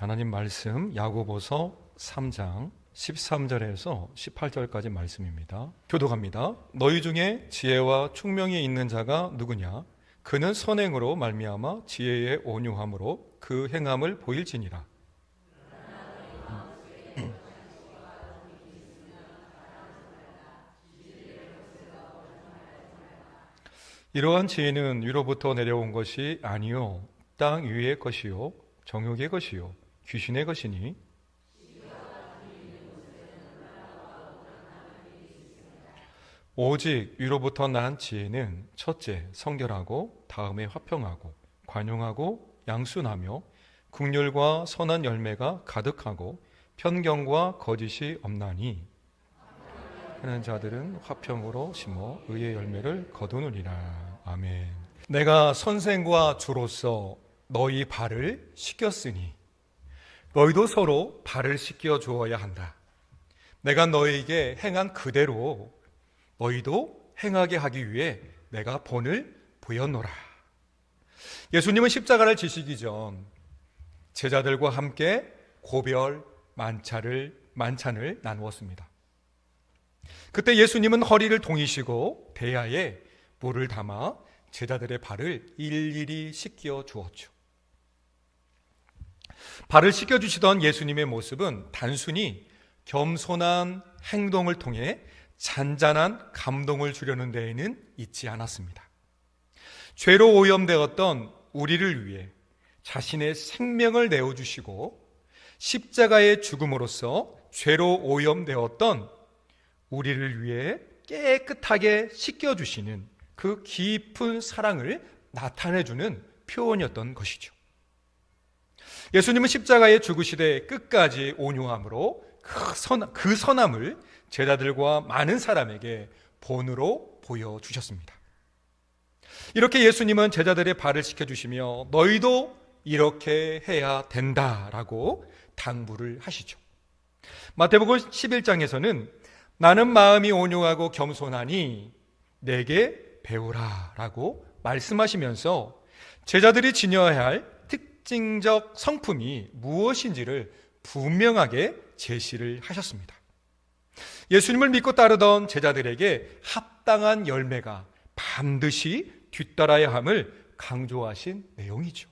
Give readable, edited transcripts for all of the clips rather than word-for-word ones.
하나님 말씀 야고보서 3장 13절에서 18절까지 말씀입니다. 교독합니다. 너희 중에 지혜와 총명이 있는 자가 누구냐? 그는 선행으로 말미암아 지혜의 온유함으로 그 행함을 보일지니라. 이러한 지혜는 위로부터 내려온 것이 아니요 땅 위의 것이요 정욕의 것이요 귀신의 것이니 오직 위로부터 난 지혜는 첫째 성결하고 다음에 화평하고 관용하고 양순하며 긍휼과 선한 열매가 가득하고 편견과 거짓이 없나니 하는 자들은 화평으로 심어 의의 열매를 거두느니라. 아멘. 내가 선생과 주로서 너희 발을 씻겼으니 너희도 서로 발을 씻겨 주어야 한다. 내가 너희에게 행한 그대로 너희도 행하게 하기 위해 내가 본을 보였노라. 예수님은 십자가를 지시기 전 제자들과 함께 고별 만찬을 나누었습니다. 그때 예수님은 허리를 동이시고 대야에 물을 담아 제자들의 발을 일일이 씻겨 주었죠. 발을 씻겨 주시던 예수님의 모습은 단순히 겸손한 행동을 통해 잔잔한 감동을 주려는 데에는 있지 않았습니다. 죄로 오염되었던 우리를 위해 자신의 생명을 내어주시고 십자가의 죽음으로써 죄로 오염되었던 우리를 위해 깨끗하게 씻겨주시는 그 깊은 사랑을 나타내주는 표현이었던 것이죠. 예수님은 십자가에 죽으시되 끝까지 온유함으로 그 선함을 제자들과 많은 사람에게 본으로 보여주셨습니다. 이렇게 예수님은 제자들의 발을 씻겨주시며 너희도 이렇게 해야 된다라고 당부를 하시죠. 마태복음 11장에서는 나는 마음이 온유하고 겸손하니 내게 배우라 라고 말씀하시면서 제자들이 지녀야 할 특징적 성품이 무엇인지를 분명하게 제시를 하셨습니다. 예수님을 믿고 따르던 제자들에게 합당한 열매가 반드시 뒤따라야 함을 강조하신 내용이죠.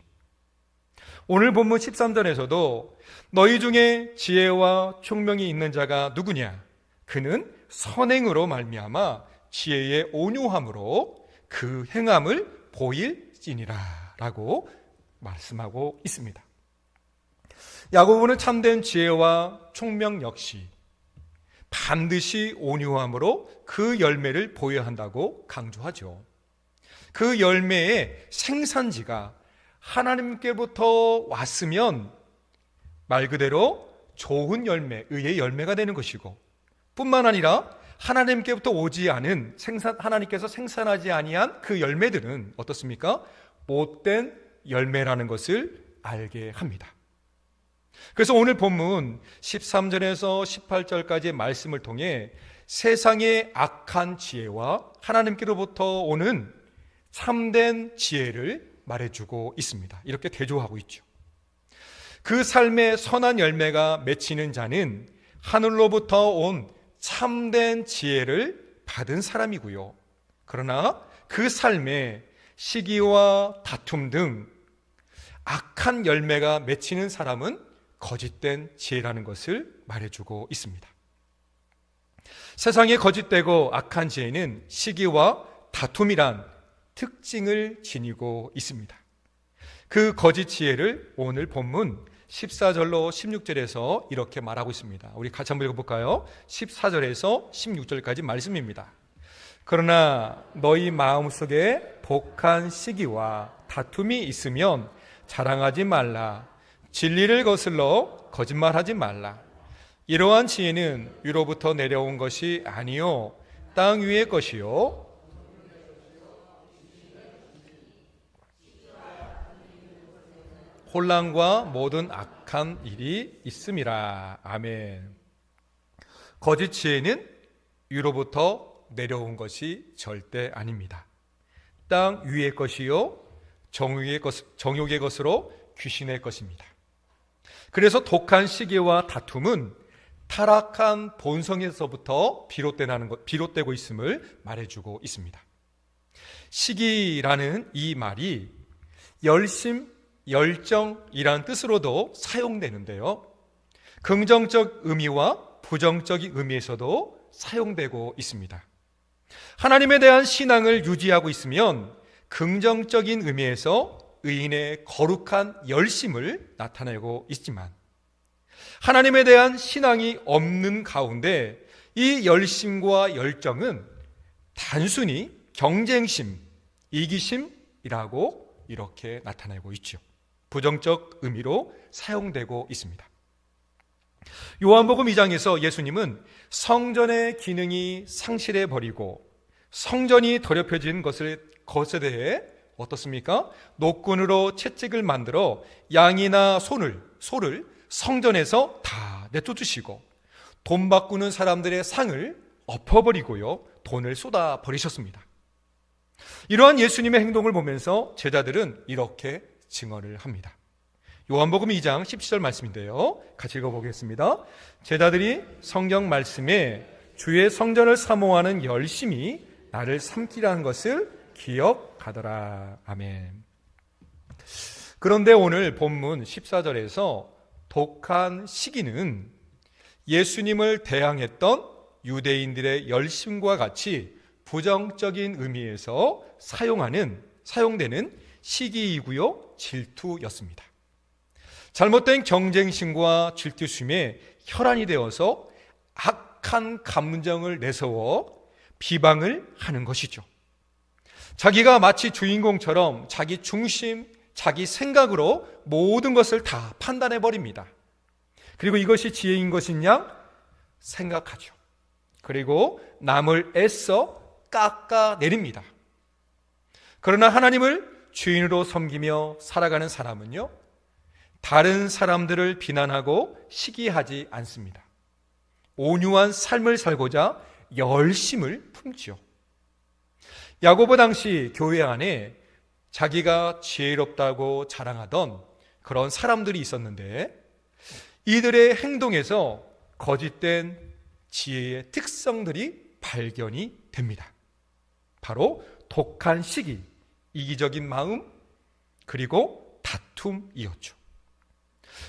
오늘 본문 13절에서도 너희 중에 지혜와 총명이 있는 자가 누구냐? 그는 선행으로 말미암아 지혜의 온유함으로 그 행함을 보일지니라 라고 말씀하고 있습니다. 야고보는 참된 지혜와 총명 역시 반드시 온유함으로 그 열매를 보여야 한다고 강조하죠. 그 열매의 생산지가 하나님께부터 왔으면 말 그대로 좋은 열매, 의의 열매가 되는 것이고 뿐만 아니라 하나님께부터 오지 않은 하나님께서 생산하지 아니한 그 열매들은 어떻습니까? 못된 열매라는 것을 알게 합니다. 그래서 오늘 본문 13절에서 18절까지의 말씀을 통해 세상의 악한 지혜와 하나님께로부터 오는 참된 지혜를 말해주고 있습니다. 이렇게 대조하고 있죠. 그 삶의 선한 열매가 맺히는 자는 하늘로부터 온 참된 지혜를 받은 사람이고요. 그러나 그 삶에 시기와 다툼 등 악한 열매가 맺히는 사람은 거짓된 지혜라는 것을 말해주고 있습니다. 세상에 거짓되고 악한 지혜는 시기와 다툼이란 특징을 지니고 있습니다. 그 거짓 지혜를 오늘 본문 14절로 16절에서 이렇게 말하고 있습니다. 우리 같이 한번 읽어볼까요? 14절에서 16절까지 말씀입니다. 그러나 너희 마음속에 복한 시기와 다툼이 있으면 자랑하지 말라. 진리를 거슬러 거짓말하지 말라. 이러한 지혜는 위로부터 내려온 것이 아니요 땅 위의 것이요 혼란과 모든 악한 일이 있음이라. 아멘. 거짓 지혜는 위로부터 내려온 것이 절대 아닙니다. 땅 위의 것이요 정욕의 것으로 귀신의 것입니다. 그래서 독한 시기와 다툼은 타락한 본성에서부터 비롯되고 있음을 말해주고 있습니다. 시기라는 이 말이 열심, 열정이라는 뜻으로도 사용되는데요, 긍정적 의미와 부정적인 의미에서도 사용되고 있습니다. 하나님에 대한 신앙을 유지하고 있으면 긍정적인 의미에서 의인의 거룩한 열심을 나타내고 있지만, 하나님에 대한 신앙이 없는 가운데 이 열심과 열정은 단순히 경쟁심, 이기심이라고 이렇게 나타내고 있죠. 부정적 의미로 사용되고 있습니다. 요한복음 2장에서 예수님은 성전의 기능이 상실해 버리고 성전이 더럽혀진 것에 대해 어떻습니까? 노끈으로 채찍을 만들어 양이나 소를 성전에서 다 내쫓으시고 돈 바꾸는 사람들의 상을 엎어버리고요, 돈을 쏟아버리셨습니다. 이러한 예수님의 행동을 보면서 제자들은 이렇게 증언을 합니다. 요한복음 2장 17절 말씀인데요, 같이 읽어보겠습니다. 제자들이 성경 말씀에 주의 성전을 사모하는 열심이 나를 삼키라는 것을 기억하더라. 아멘. 그런데 오늘 본문 14절에서 독한 시기는 예수님을 대항했던 유대인들의 열심과 같이 부정적인 의미에서 사용되는 시기이고요, 질투였습니다. 잘못된 경쟁심과 질투심에 혈안이 되어서 악한 감정을 내세워 비방을 하는 것이죠. 자기가 마치 주인공처럼 자기 중심, 자기 생각으로 모든 것을 다 판단해 버립니다. 그리고 이것이 지혜인 것이냐 생각하죠. 그리고 남을 애써 깎아내립니다. 그러나 하나님을 주인으로 섬기며 살아가는 사람은요, 다른 사람들을 비난하고 시기하지 않습니다. 온유한 삶을 살고자 열심을 품지요. 야고보 당시 교회 안에 자기가 지혜롭다고 자랑하던 그런 사람들이 있었는데, 이들의 행동에서 거짓된 지혜의 특성들이 발견이 됩니다. 바로 독한 시기, 이기적인 마음, 그리고 다툼이었죠.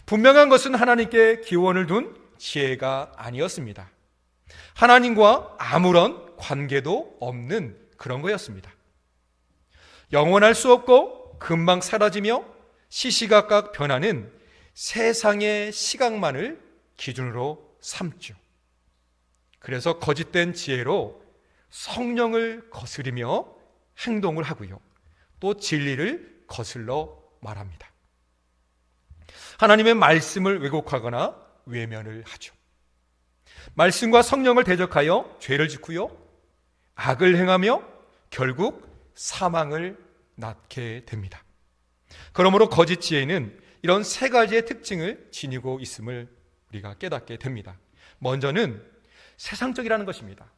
분명한 것은 하나님께 기원을 둔 지혜가 아니었습니다. 하나님과 아무런 관계도 없는 그런 거였습니다. 영원할 수 없고 금방 사라지며 시시각각 변하는 세상의 시각만을 기준으로 삼죠. 그래서 거짓된 지혜로 성령을 거스리며 행동을 하고요, 또 진리를 거슬러 말합니다. 하나님의 말씀을 왜곡하거나 외면을 하죠. 말씀과 성령을 대적하여 죄를 짓고요, 악을 행하며 결국 사망을 낳게 됩니다. 그러므로 거짓 지혜는 이런 세 가지의 특징을 지니고 있음을 우리가 깨닫게 됩니다. 먼저는 세상적이라는 것입니다.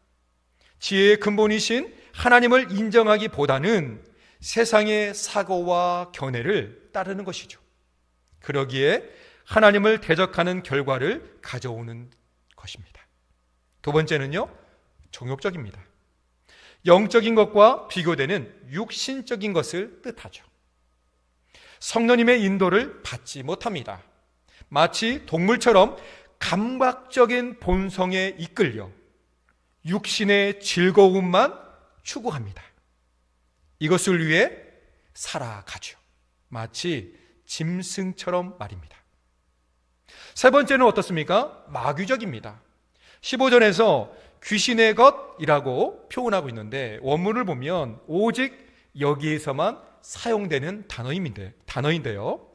지혜의 근본이신 하나님을 인정하기보다는 세상의 사고와 견해를 따르는 것이죠. 그러기에 하나님을 대적하는 결과를 가져오는 것입니다. 두 번째는요, 정욕적입니다. 영적인 것과 비교되는 육신적인 것을 뜻하죠. 성령님의 인도를 받지 못합니다. 마치 동물처럼 감각적인 본성에 이끌려 육신의 즐거움만 추구합니다. 이것을 위해 살아가죠. 마치 짐승처럼 말입니다. 세 번째는 어떻습니까? 마귀적입니다. 15절에서 귀신의 것이라고 표현하고 있는데, 원문을 보면 오직 여기에서만 사용되는 단어인데요,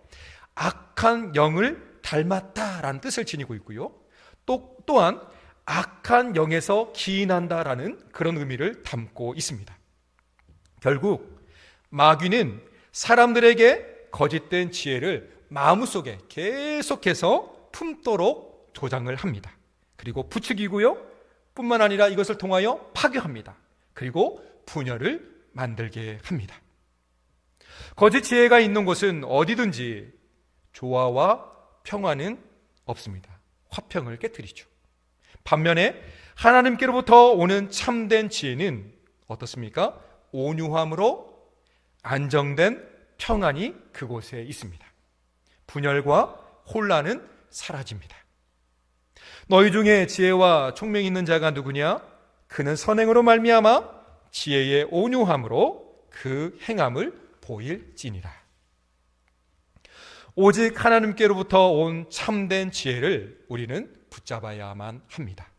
악한 영을 닮았다라는 뜻을 지니고 있고요, 또한 악한 영에서 기인한다라는 그런 의미를 담고 있습니다. 결국 마귀는 사람들에게 거짓된 지혜를 마음속에 계속해서 품도록 조장을 합니다. 그리고 부추기고요, 뿐만 아니라 이것을 통하여 파괴합니다. 그리고 분열을 만들게 합니다. 거짓 지혜가 있는 곳은 어디든지 조화와 평화는 없습니다. 화평을 깨트리죠. 반면에 하나님께로부터 오는 참된 지혜는 어떻습니까? 온유함으로 안정된 평안이 그곳에 있습니다. 분열과 혼란은 사라집니다. 너희 중에 지혜와 총명이 있는 자가 누구냐? 그는 선행으로 말미암아 지혜의 온유함으로 그 행함을 보일지니라. 오직 하나님께로부터 온 참된 지혜를 우리는 붙잡아야만 합니다.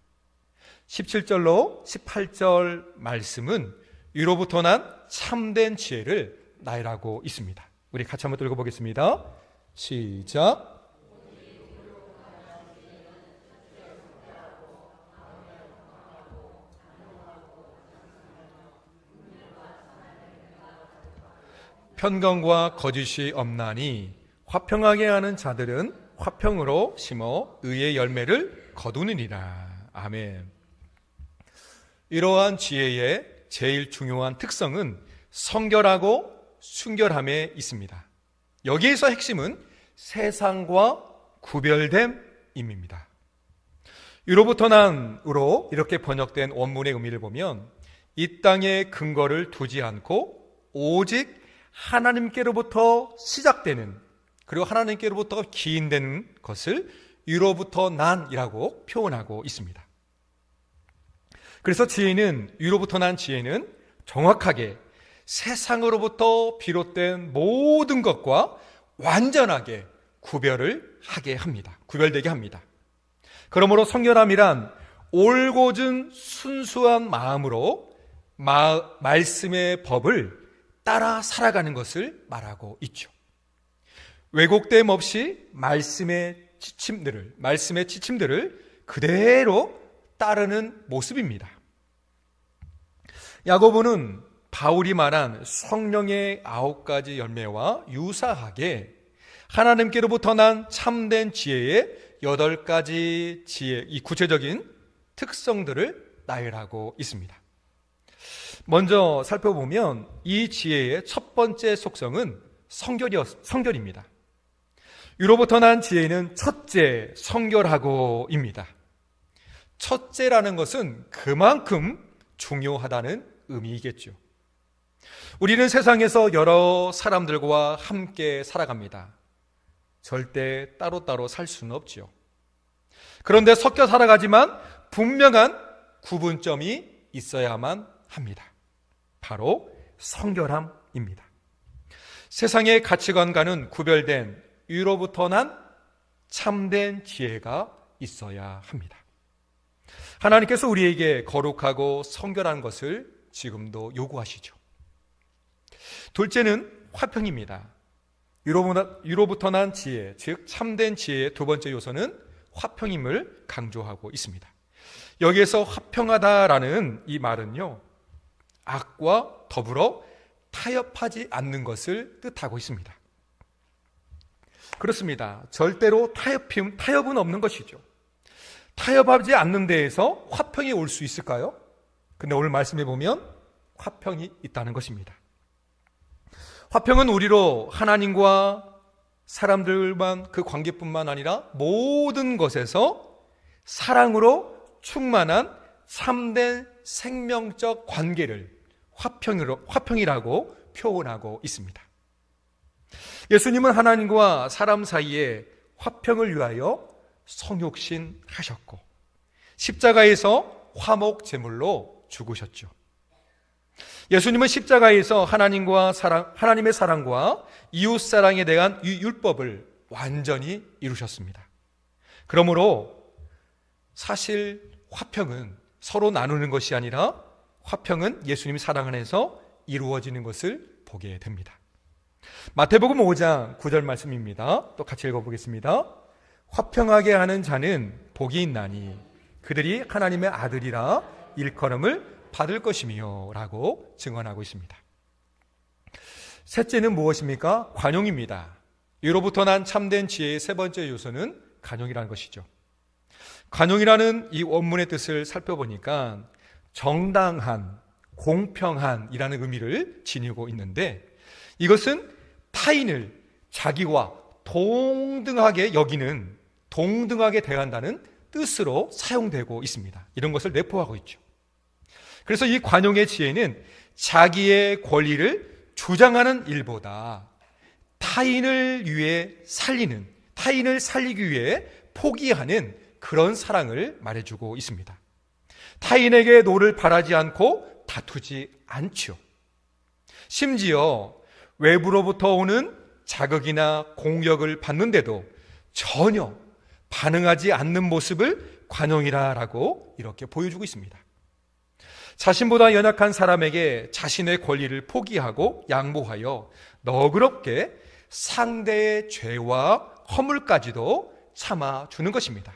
17절로 18절 말씀은 위로부터 난 참된 지혜를 나열하고 있습니다. 우리 같이 한번 읽어보겠습니다. 시작. 편견과 거짓이 없나니 화평하게 하는 자들은 화평으로 심어 의의 열매를 거두느니라. 아멘. 이러한 지혜의 제일 중요한 특성은 성결하고 순결함에 있습니다. 여기에서 핵심은 세상과 구별됨입니다. 위로부터 난으로 이렇게 번역된 원문의 의미를 보면 이 땅에 근거를 두지 않고 오직 하나님께로부터 시작되는, 그리고 하나님께로부터 기인되는 것을 위로부터 난이라고 표현하고 있습니다. 그래서 지혜는, 위로부터 난 지혜는 정확하게 세상으로부터 비롯된 모든 것과 완전하게 구별을 하게 합니다. 구별되게 합니다. 그러므로 성결함이란 올곧은 순수한 마음으로 말씀의 법을 따라 살아가는 것을 말하고 있죠. 왜곡됨 없이 말씀의 지침들을 그대로 따르는 모습입니다. 야고보는 바울이 말한 성령의 9가지 열매와 유사하게 하나님께로부터 난 참된 지혜의 8가지 지혜, 이 구체적인 특성들을 나열하고 있습니다. 먼저 살펴보면 이 지혜의 첫 번째 속성은 성결입니다. 위로부터 난 지혜는 첫째, 성결하고입니다. 첫째라는 것은 그만큼 중요하다는 의미이겠죠. 우리는 세상에서 여러 사람들과 함께 살아갑니다. 절대 따로따로 살 수는 없죠. 그런데 섞여 살아가지만 분명한 구분점이 있어야만 합니다. 바로 성결함입니다. 세상의 가치관과는 구별된 위로부터 난 참된 지혜가 있어야 합니다. 하나님께서 우리에게 거룩하고 성결한 것을 지금도 요구하시죠. 둘째는 화평입니다. 위로부터 난 지혜, 즉 참된 지혜의 두 번째 요소는 화평임을 강조하고 있습니다. 여기에서 화평하다라는 이 말은요, 악과 더불어 타협하지 않는 것을 뜻하고 있습니다. 그렇습니다. 절대로 타협은 없는 것이죠. 타협하지 않는 데에서 화평이 올 수 있을까요? 근데 오늘 말씀해 보면 화평이 있다는 것입니다. 화평은 우리로 하나님과 사람들만 그 관계뿐만 아니라 모든 것에서 사랑으로 충만한 참된 생명적 관계를 화평이라고 표현하고 있습니다. 예수님은 하나님과 사람 사이에 화평을 위하여 성육신 하셨고 십자가에서 화목 제물로 죽으셨죠. 예수님은 십자가에서 하나님의 사랑과 이웃 사랑에 대한 율법을 완전히 이루셨습니다. 그러므로 사실 화평은 서로 나누는 것이 아니라 화평은 예수님이 사랑 안에서 이루어지는 것을 보게 됩니다. 마태복음 5장 9절 말씀입니다. 또 같이 읽어보겠습니다. 화평하게 하는 자는 복이 있나니 그들이 하나님의 아들이라 일컬음을 받을 것이며 라고 증언하고 있습니다. 셋째는 무엇입니까? 관용입니다. 위로부터 난 참된 지혜의 세 번째 요소는 관용이라는 것이죠. 관용이라는 이 원문의 뜻을 살펴보니까 정당한, 공평한 이라는 의미를 지니고 있는데 이것은 타인을 자기와 동등하게 여기는 동등하게 대한다는 뜻으로 사용되고 있습니다. 이런 것을 내포하고 있죠. 그래서 이 관용의 지혜는 자기의 권리를 주장하는 일보다 타인을 위해 살리는, 타인을 살리기 위해 포기하는 그런 사랑을 말해주고 있습니다. 타인에게 노를 바라지 않고 다투지 않죠. 심지어 외부로부터 오는 자극이나 공격을 받는데도 전혀 반응하지 않는 모습을 관용이라고 이렇게 보여주고 있습니다. 자신보다 연약한 사람에게 자신의 권리를 포기하고 양보하여 너그럽게 상대의 죄와 허물까지도 참아주는 것입니다.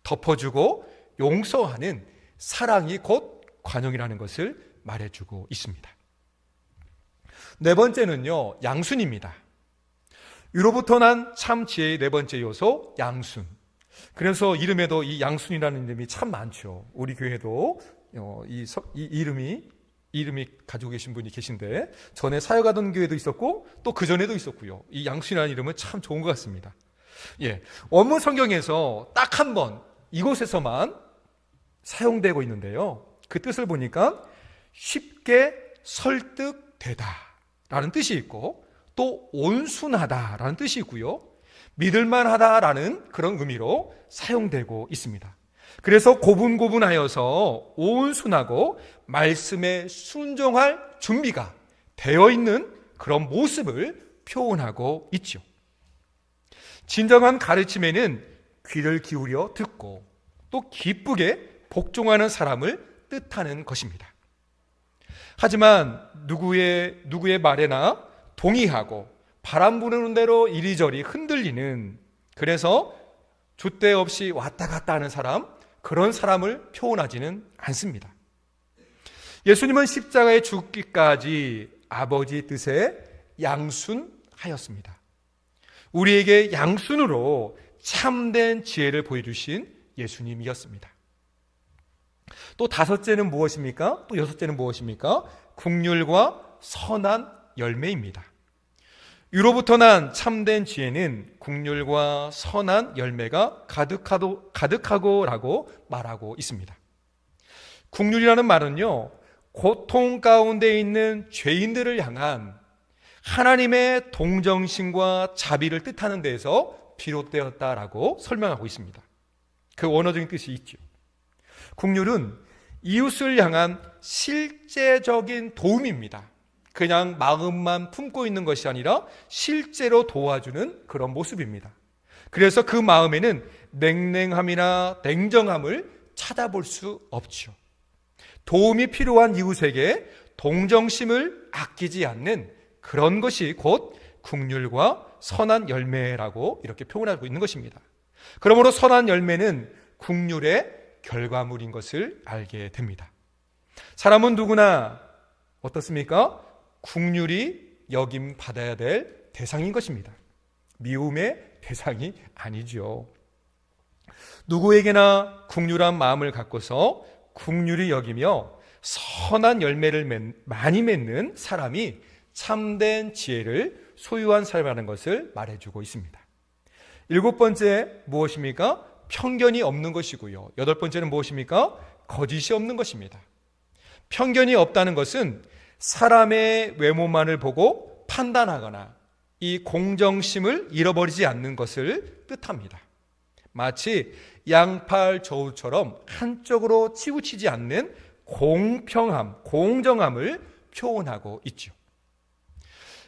덮어주고 용서하는 사랑이 곧 관용이라는 것을 말해주고 있습니다. 네 번째는요, 양순입니다. 위로부터 난 참 지혜의 네 번째 요소, 양순. 그래서 이름에도 이 양순이라는 이름이 참 많죠. 우리 교회도 이 이름이 가지고 계신 분이 계신데, 전에 사역하던 교회도 있었고 또 그 전에도 있었고요. 이 양순이라는 이름은 참 좋은 것 같습니다. 원문 성경에서 딱 한 번 이곳에서만 사용되고 있는데요, 그 뜻을 보니까 쉽게 설득되다 라는 뜻이 있고, 또 온순하다 라는 뜻이 있고요, 믿을만하다 라는 의미로 사용되고 있습니다. 그래서 고분고분하여서 온순하고 말씀에 순종할 준비가 되어 있는 그런 모습을 표현하고 있죠. 진정한 가르침에는 귀를 기울여 듣고 또 기쁘게 복종하는 사람을 뜻하는 것입니다. 하지만 누구의 말에나 동의하고 바람 부는 대로 이리저리 흔들리는, 그래서 줏대 없이 왔다 갔다 하는 사람, 그런 사람을 표현하지는 않습니다. 예수님은 십자가에 죽기까지 아버지 뜻에 양순하였습니다. 우리에게 양순으로 참된 지혜를 보여주신 예수님이었습니다. 또 다섯째는 무엇입니까? 또 여섯째는 무엇입니까? 긍휼과 선한 열매입니다. 위로부터 난 참된 지혜는 긍휼과 선한 열매가 가득하고라고 말하고 있습니다. 긍휼이라는 말은요, 고통 가운데 있는 죄인들을 향한 하나님의 동정심과 자비를 뜻하는 데에서 비롯되었다라고 설명하고 있습니다. 그 원어적인 뜻이 있죠. 긍휼은 이웃을 향한 실제적인 도움입니다. 그냥 마음만 품고 있는 것이 아니라 실제로 도와주는 그런 모습입니다. 그래서 그 마음에는 냉랭함이나 냉정함을 찾아볼 수 없죠. 도움이 필요한 이웃에게 동정심을 아끼지 않는 그런 것이 곧 긍휼과 선한 열매라고 이렇게 표현하고 있는 것입니다. 그러므로 선한 열매는 긍휼의 결과물인 것을 알게 됩니다. 사람은 누구나 어떻습니까? 긍휼이 여김 받아야 될 대상인 것입니다. 미움의 대상이 아니죠. 누구에게나 긍휼한 마음을 갖고서 긍휼히 여기며 선한 열매를 많이 맺는 사람이 참된 지혜를 소유한 사람이라는 것을 말해주고 있습니다. 일곱 번째 무엇입니까? 편견이 없는 것이고요. 여덟 번째는 무엇입니까? 거짓이 없는 것입니다. 편견이 없다는 것은 사람의 외모만을 보고 판단하거나 이 공정심을 잃어버리지 않는 것을 뜻합니다. 마치 양팔 저울처럼 한쪽으로 치우치지 않는 공평함, 공정함을 표현하고 있죠.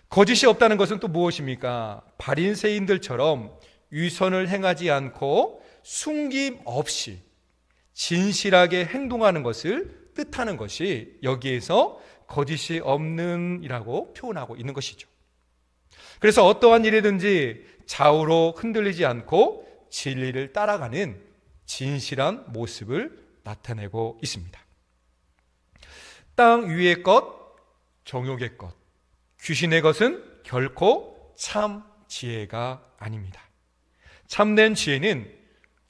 거짓이 없다는 것은 또 무엇입니까? 바리새인들처럼 위선을 행하지 않고 숨김없이 진실하게 행동하는 것을 뜻하는 것이 여기에서 거짓이 없는이라고 표현하고 있는 것이죠. 그래서 어떠한 일이든지 좌우로 흔들리지 않고 진리를 따라가는 진실한 모습을 나타내고 있습니다. 땅 위의 것, 정욕의 것, 귀신의 것은 결코 참 지혜가 아닙니다. 참된 지혜는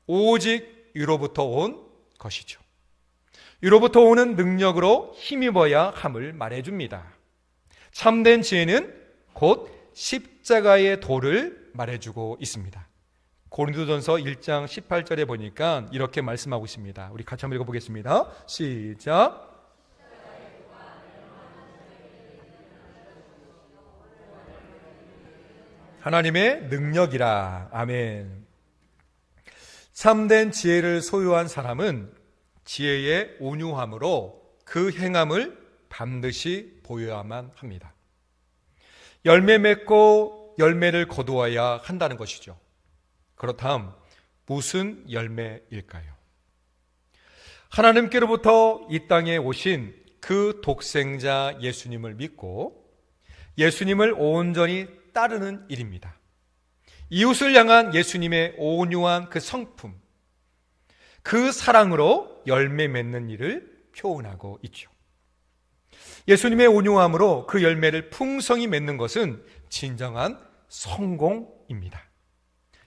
오직 위로부터 온 것이죠. 위로부터 오는 능력으로 힘입어야 함을 말해줍니다. 참된 지혜는 곧 십자가의 도를 말해주고 있습니다. 고린도전서 1장 18절에 보니까 이렇게 말씀하고 있습니다. 우리 같이 한번 읽어보겠습니다. 시작. 하나님의 능력이라. 아멘. 참된 지혜를 소유한 사람은 지혜의 온유함으로 그 행함을 반드시 보여야만 합니다. 열매 맺고 열매를 거두어야 한다는 것이죠. 그렇다면 무슨 열매일까요? 하나님께로부터 이 땅에 오신 그 독생자 예수님을 믿고 예수님을 온전히 따르는 일입니다. 이웃을 향한 예수님의 온유한 그 성품, 그 사랑으로 열매 맺는 일을 표현하고 있죠. 예수님의 온유함으로 그 열매를 풍성히 맺는 것은 진정한 성공입니다.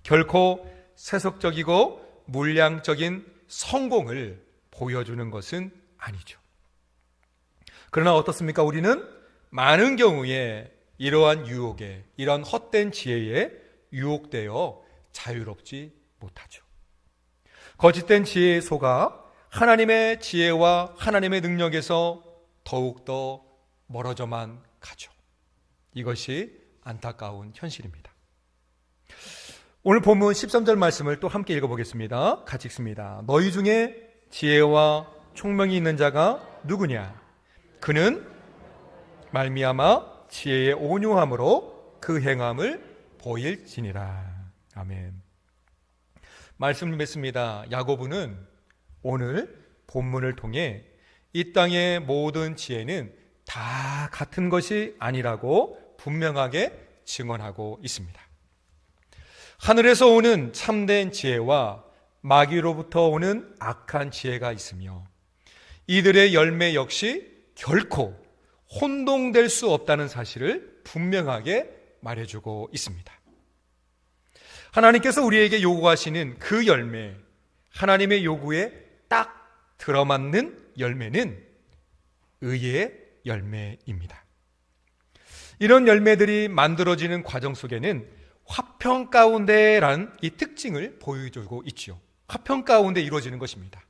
결코 세속적이고 물량적인 성공을 보여주는 것은 아니죠. 그러나 어떻습니까? 우리는 많은 경우에 이러한 유혹에, 이러한 헛된 지혜에 유혹되어 자유롭지 못하죠. 거짓된 지혜에 속아 하나님의 지혜와 하나님의 능력에서 더욱더 멀어져만 가죠. 이것이 안타까운 현실입니다. 오늘 본문 13절 말씀을 또 함께 읽어보겠습니다. 같이 읽습니다. 너희 중에 지혜와 총명이 있는 자가 누구냐? 그는 말미암아 지혜의 온유함으로 그 행함을 보일지니라. 아멘. 말씀을 맺습니다. 야고보는 오늘 본문을 통해 이 땅의 모든 지혜는 다 같은 것이 아니라고 분명하게 증언하고 있습니다. 하늘에서 오는 참된 지혜와 마귀로부터 오는 악한 지혜가 있으며 이들의 열매 역시 결코 혼동될 수 없다는 사실을 분명하게 말해주고 있습니다. 하나님께서 우리에게 요구하시는 그 열매, 하나님의 요구에 딱 들어맞는 열매는 의의 열매입니다. 이런 열매들이 만들어지는 과정 속에는 화평 가운데라는 이 특징을 보여주고 있지요. 화평 가운데 이루어지는 것입니다.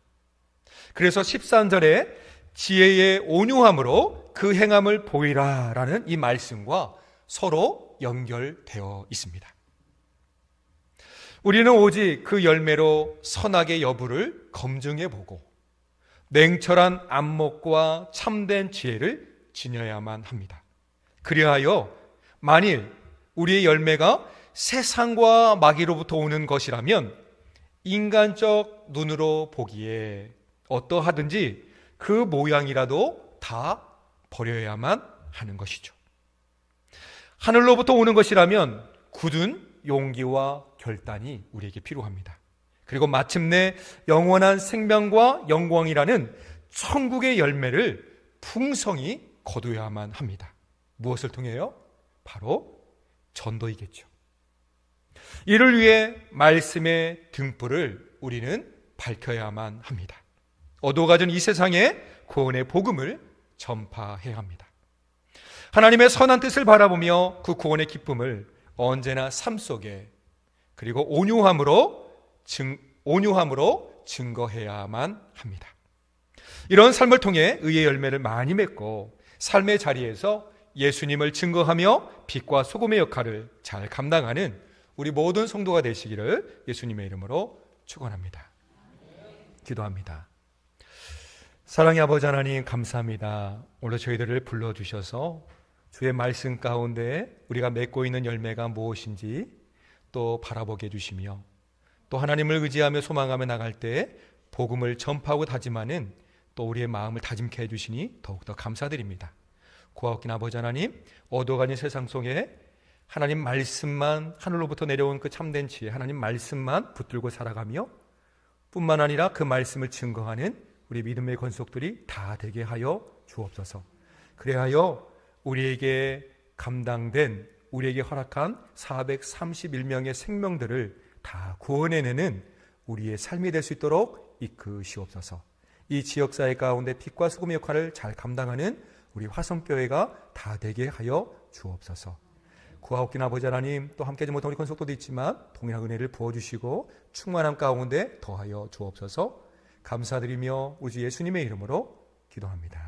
그래서 13절에 지혜의 온유함으로 그 행함을 보이라 라는 이 말씀과 서로 연결되어 있습니다. 우리는 오직 그 열매로 선악의 여부를 검증해 보고 냉철한 안목과 참된 지혜를 지녀야만 합니다. 그리하여 만일 우리의 열매가 세상과 마귀로부터 오는 것이라면 인간적 눈으로 보기에 어떠하든지 그 모양이라도 다 버려야만 하는 것이죠. 하늘로부터 오는 것이라면 굳은 용기와 결단이 우리에게 필요합니다. 그리고 마침내 영원한 생명과 영광이라는 천국의 열매를 풍성히 거두어야만 합니다. 무엇을 통해요? 바로 전도이겠죠. 이를 위해 말씀의 등불을 우리는 밝혀야만 합니다. 어두워진 이 세상에 구원의 복음을 전파해야 합니다. 하나님의 선한 뜻을 바라보며 그 구원의 기쁨을 언제나 삶 속에 그리고 온유함으로 증거해야만 합니다. 이런 삶을 통해 의의 열매를 많이 맺고 삶의 자리에서 예수님을 증거하며 빛과 소금의 역할을 잘 감당하는 우리 모든 성도가 되시기를 예수님의 이름으로 축원합니다. 기도합니다. 사랑의 아버지 하나님 감사합니다. 오늘 저희들을 불러주셔서 주의 말씀 가운데 우리가 맺고 있는 열매가 무엇인지 또 바라보게 해주시며 또 하나님을 의지하며 소망하며 나갈 때 복음을 전파하고 다짐하는 또 우리의 마음을 다짐케 해주시니 더욱더 감사드립니다. 고아옵긴 아버지 하나님, 어두워가는 세상 속에 하나님 말씀만, 하늘로부터 내려온 그 참된 지혜, 하나님 말씀만 붙들고 살아가며 뿐만 아니라 그 말씀을 증거하는 우리 믿음의 권속들이 다 되게 하여 주옵소서. 그래하여 우리에게 감당된, 우리에게 허락한 431명의 생명들을 다 구원해내는 우리의 삶이 될 수 있도록 이끄시옵소서. 이 지역사회 가운데 빛과 소금의 역할을 잘 감당하는 우리 화성교회가 다 되게 하여 주옵소서. 구하옵긴 아버지 하나님, 또 함께하지 못한 우리 권속도도 있지만 동일한 은혜를 부어주시고 충만함 가운데 더하여 주옵소서. 감사드리며 우리 주 예수님의 이름으로 기도합니다.